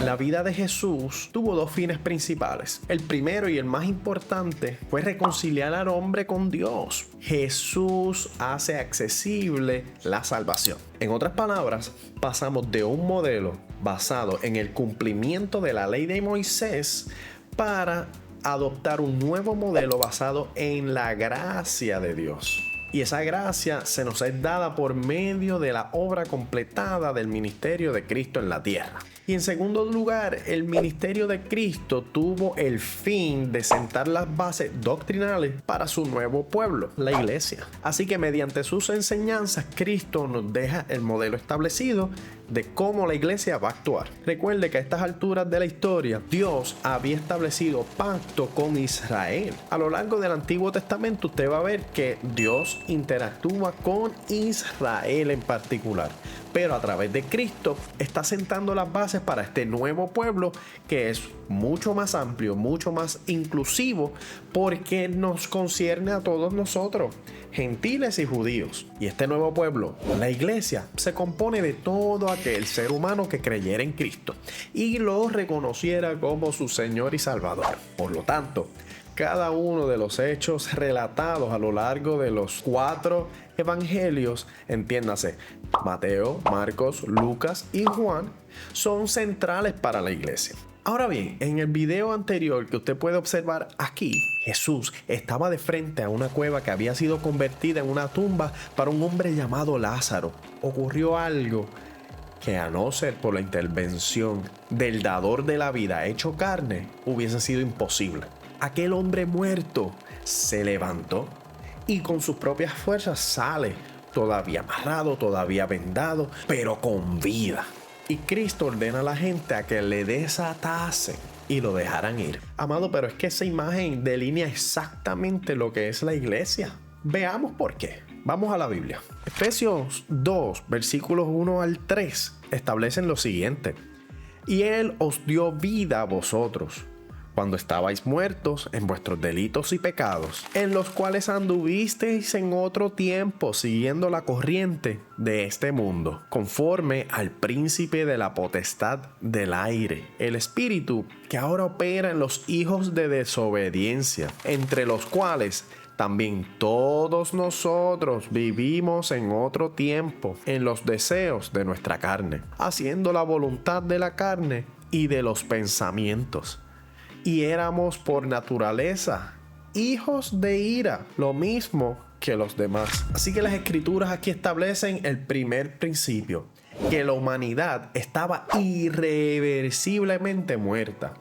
La vida de Jesús tuvo dos fines principales. El primero y el más importante fue reconciliar al hombre con Dios. Jesús hace accesible la salvación. En otras palabras, pasamos de un modelo basado en el cumplimiento de la ley de Moisés para adoptar un nuevo modelo basado en la gracia de Dios. Y esa gracia se nos es dada por medio de la obra completada del ministerio de Cristo en la tierra. Y en segundo lugar, el ministerio de Cristo tuvo el fin de sentar las bases doctrinales para su nuevo pueblo, la iglesia. Así que mediante sus enseñanzas, Cristo nos deja el modelo establecido de cómo la iglesia va a actuar. Recuerde que a estas alturas de la historia, Dios había establecido pacto con Israel. A lo largo del Antiguo Testamento usted va a ver que Dios interactúa con Israel en particular, pero a través de Cristo está sentando las bases para este nuevo pueblo que es mucho más amplio, mucho más inclusivo, porque nos concierne a todos nosotros, gentiles y judíos. Y este nuevo pueblo, la iglesia, se compone de todo aquel ser humano que creyera en Cristo y lo reconociera como su Señor y Salvador. Por lo tanto, cada uno de los hechos relatados a lo largo de los 4 evangelios, entiéndase, Mateo, Marcos, Lucas y Juan, son centrales para la iglesia. Ahora bien, en el video anterior que usted puede observar aquí, Jesús estaba de frente a una cueva que había sido convertida en una tumba para un hombre llamado Lázaro. Ocurrió algo que, a no ser por la intervención del dador de la vida hecho carne, hubiese sido imposible. Aquel hombre muerto se levantó y con sus propias fuerzas sale, todavía amarrado, todavía vendado, pero con vida. Y Cristo ordena a la gente a que le desatasen y lo dejaran ir. Amado, pero es que esa imagen delinea exactamente lo que es la iglesia. Veamos por qué. Vamos a la Biblia. Efesios 2, versículos 1 al 3 establecen lo siguiente: y Él os dio vida a vosotros, cuando estabais muertos en vuestros delitos y pecados, en los cuales anduvisteis en otro tiempo, siguiendo la corriente de este mundo, conforme al príncipe de la potestad del aire, el espíritu que ahora opera en los hijos de desobediencia, entre los cuales también todos nosotros vivimos en otro tiempo, en los deseos de nuestra carne, haciendo la voluntad de la carne y de los pensamientos. Y éramos por naturaleza hijos de ira, lo mismo que los demás. Así que las escrituras aquí establecen el primer principio, que la humanidad estaba irreversiblemente muerta,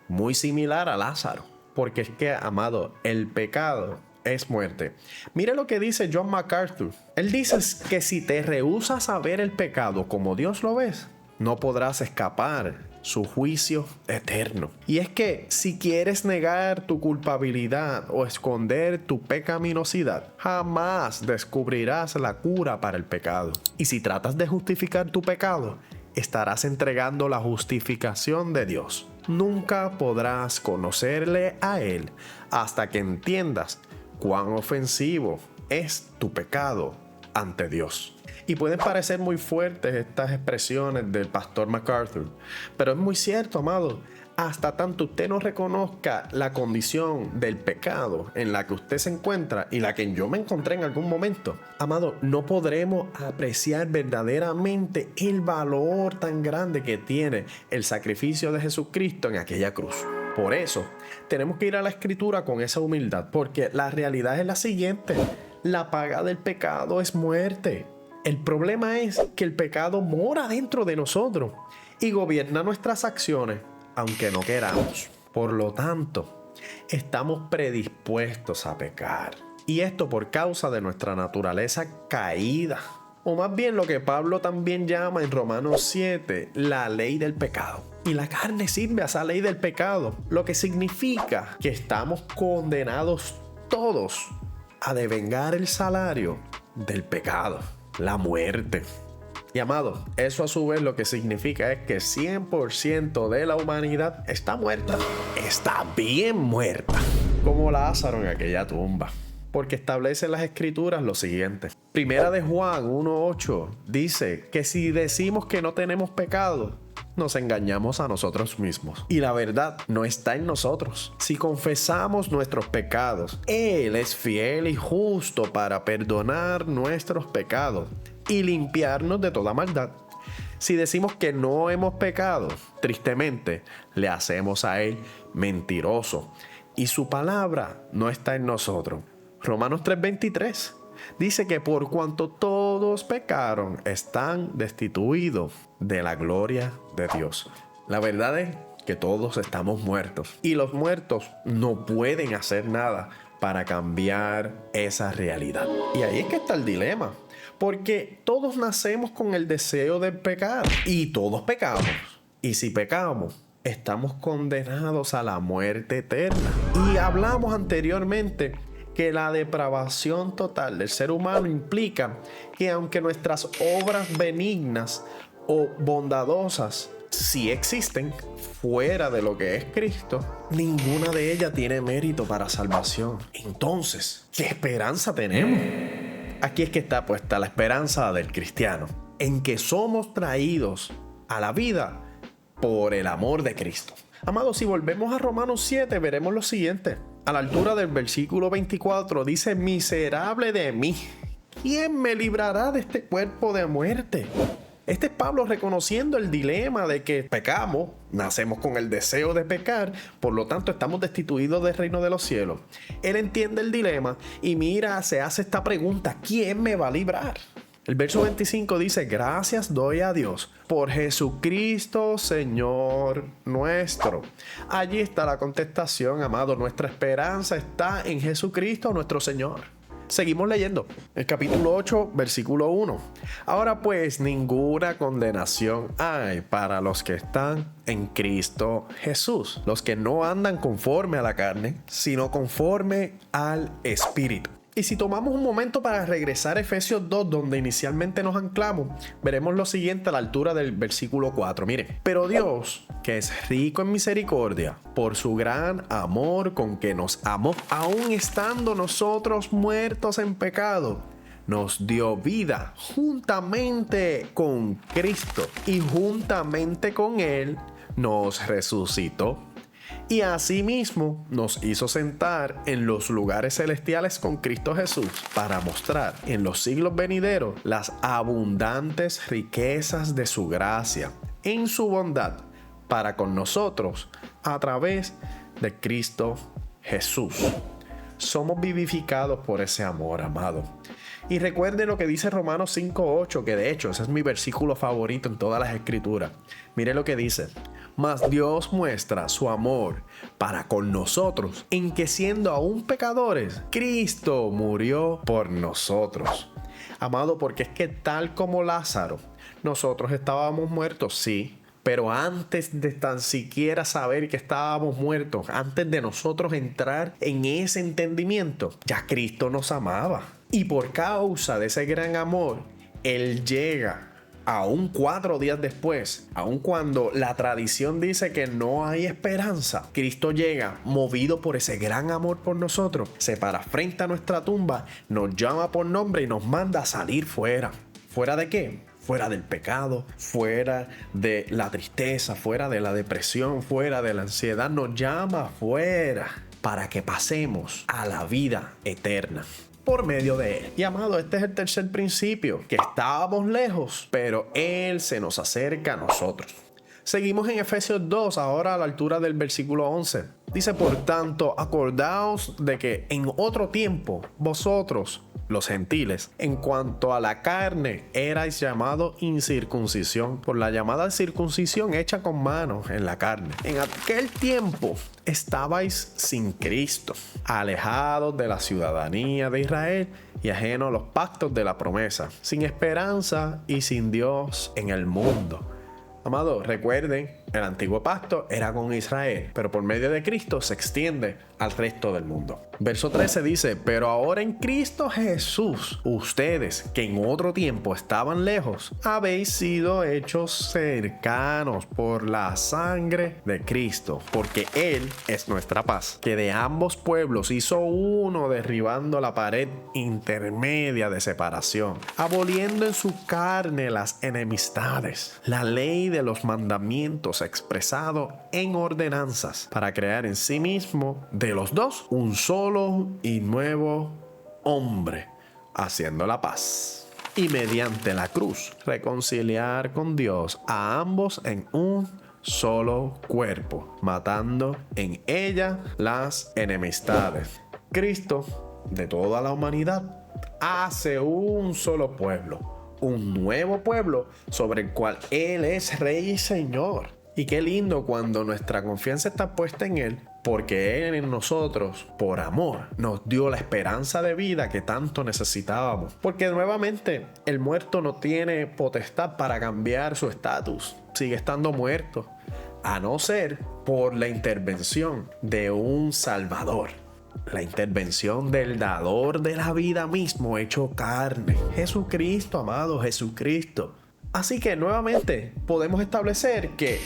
muy similar a Lázaro, porque es que, amado, el pecado es muerte. Mire lo que dice John MacArthur. Él dice que si te rehusas a ver el pecado como Dios lo ve, no podrás escapar su juicio eterno. Y es que si quieres negar tu culpabilidad o esconder tu pecaminosidad, jamás descubrirás la cura para el pecado. Y si tratas de justificar tu pecado, estarás entregando la justificación de Dios. Nunca podrás conocerle a Él hasta que entiendas cuán ofensivo es tu pecado ante Dios. Y pueden parecer muy fuertes estas expresiones del pastor MacArthur, pero es muy cierto, amado. Hasta tanto usted no reconozca la condición del pecado en la que usted se encuentra y la que yo me encontré en algún momento, amado, no podremos apreciar verdaderamente el valor tan grande que tiene el sacrificio de Jesucristo en aquella cruz. Por eso, tenemos que ir a la Escritura con esa humildad, porque la realidad es la siguiente: la paga del pecado es muerte. El problema es que el pecado mora dentro de nosotros y gobierna nuestras acciones, aunque no queramos. Por lo tanto, estamos predispuestos a pecar. Y esto por causa de nuestra naturaleza caída. O más bien lo que Pablo también llama en Romanos 7, la ley del pecado. Y la carne sirve a esa ley del pecado, lo que significa que estamos condenados todos a devengar el salario del pecado, la muerte. Y amado, eso a su vez lo que significa es que 100% de la humanidad está muerta. Está bien muerta, como Lázaro en aquella tumba. Porque establece en las escrituras lo siguiente. Primera de Juan 1:8 dice que si decimos que no tenemos pecado, nos engañamos a nosotros mismos y la verdad no está en nosotros. Si confesamos nuestros pecados, Él es fiel y justo para perdonar nuestros pecados y limpiarnos de toda maldad. Si decimos que no hemos pecado, tristemente le hacemos a Él mentiroso y su palabra no está en nosotros. Romanos 3:23 dice que por cuanto todos pecaron, están destituidos de la gloria de Dios. La verdad es que todos estamos muertos y los muertos no pueden hacer nada para cambiar esa realidad. Y ahí es que está el dilema, porque todos nacemos con el deseo de pecar y todos pecamos. Y si pecamos, estamos condenados a la muerte eterna. Y hablamos anteriormente que la depravación total del ser humano implica que aunque nuestras obras benignas o bondadosas sí existen fuera de lo que es Cristo, ninguna de ellas tiene mérito para salvación. Entonces, ¿qué esperanza tenemos? Aquí es que está puesta la esperanza del cristiano, en que somos traídos a la vida por el amor de Cristo. Amados, si volvemos a Romanos 7, veremos lo siguiente. A la altura del versículo 24 dice: miserable de mí, ¿quién me librará de este cuerpo de muerte? Este es Pablo reconociendo el dilema de que pecamos, nacemos con el deseo de pecar, por lo tanto estamos destituidos del reino de los cielos. Él entiende el dilema y mira, se hace esta pregunta: ¿quién me va a librar? El verso 25 dice: gracias doy a Dios por Jesucristo Señor nuestro. Allí está la contestación, amado. Nuestra esperanza está en Jesucristo nuestro Señor. Seguimos leyendo. El capítulo 8, versículo 1. Ahora pues, ninguna condenación hay para los que están en Cristo Jesús, los que no andan conforme a la carne, sino conforme al Espíritu. Y si tomamos un momento para regresar a Efesios 2, donde inicialmente nos anclamos, veremos lo siguiente a la altura del versículo 4. Miren: pero Dios, que es rico en misericordia, por su gran amor con que nos amó, aun estando nosotros muertos en pecado, nos dio vida juntamente con Cristo y juntamente con Él nos resucitó. Y asimismo nos hizo sentar en los lugares celestiales con Cristo Jesús, para mostrar en los siglos venideros las abundantes riquezas de su gracia en su bondad para con nosotros a través de Cristo Jesús. Somos vivificados por ese amor, amado. Y recuerden lo que dice Romanos 5:8, que de hecho ese es mi versículo favorito en todas las escrituras. Mire lo que dice: mas Dios muestra su amor para con nosotros, en que siendo aún pecadores, Cristo murió por nosotros. Amado, porque es que tal como Lázaro, nosotros estábamos muertos, sí, pero antes de tan siquiera saber que estábamos muertos, antes de nosotros entrar en ese entendimiento, ya Cristo nos amaba. Y por causa de ese gran amor, Él llega aún 4 días después, aun cuando la tradición dice que no hay esperanza. Cristo llega movido por ese gran amor por nosotros, se para frente a nuestra tumba, nos llama por nombre y nos manda a salir fuera. ¿Fuera de qué? Fuera del pecado, fuera de la tristeza, fuera de la depresión, fuera de la ansiedad. Nos llama fuera para que pasemos a la vida eterna por medio de Él. Y amado, este es el tercer principio, que estábamos lejos, pero Él se nos acerca a nosotros. Seguimos en Efesios 2, ahora a la altura del versículo 11. Dice: por tanto, acordaos de que en otro tiempo vosotros, los gentiles, en cuanto a la carne, erais llamados incircuncisión, por la llamada circuncisión hecha con manos en la carne. En aquel tiempo estabais sin Cristo, alejados de la ciudadanía de Israel y ajenos a los pactos de la promesa, sin esperanza y sin Dios en el mundo. Amado, recuerden, el antiguo pacto era con Israel, pero por medio de Cristo se extiende al resto del mundo. Verso 13 dice, pero ahora en Cristo Jesús, ustedes que en otro tiempo estaban lejos, habéis sido hechos cercanos por la sangre de Cristo, porque Él es nuestra paz, que de ambos pueblos hizo uno, derribando la pared intermedia de separación, aboliendo en su carne las enemistades, la ley de los mandamientos expresado en ordenanzas, para crear en sí mismo de los dos un solo y nuevo hombre, haciendo la paz, y mediante la cruz reconciliar con Dios a ambos en un solo cuerpo, matando en ella las enemistades. Cristo, de toda la humanidad, hace un solo pueblo, un nuevo pueblo sobre el cual Él es Rey y Señor. Y qué lindo cuando nuestra confianza está puesta en Él, porque Él en nosotros, por amor, nos dio la esperanza de vida que tanto necesitábamos. Porque nuevamente, el muerto no tiene potestad para cambiar su estatus, sigue estando muerto, a no ser por la intervención de un Salvador. La intervención del dador de la vida mismo hecho carne. Jesucristo, amado Jesucristo. Así que nuevamente podemos establecer que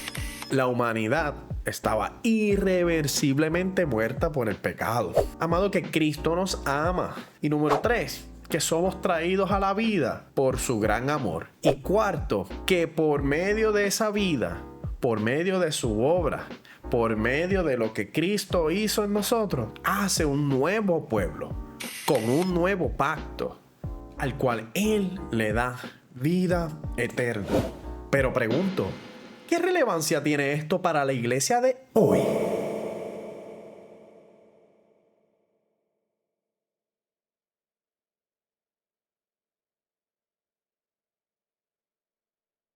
la humanidad estaba irreversiblemente muerta por el pecado. Amado, que Cristo nos ama. Y número 3, que somos traídos a la vida por su gran amor. Y cuarto, que por medio de esa vida, por medio de su obra, por medio de lo que Cristo hizo en nosotros, hace un nuevo pueblo, con un nuevo pacto, al cual Él le da vida eterna. Pero pregunto, ¿qué relevancia tiene esto para la iglesia de hoy?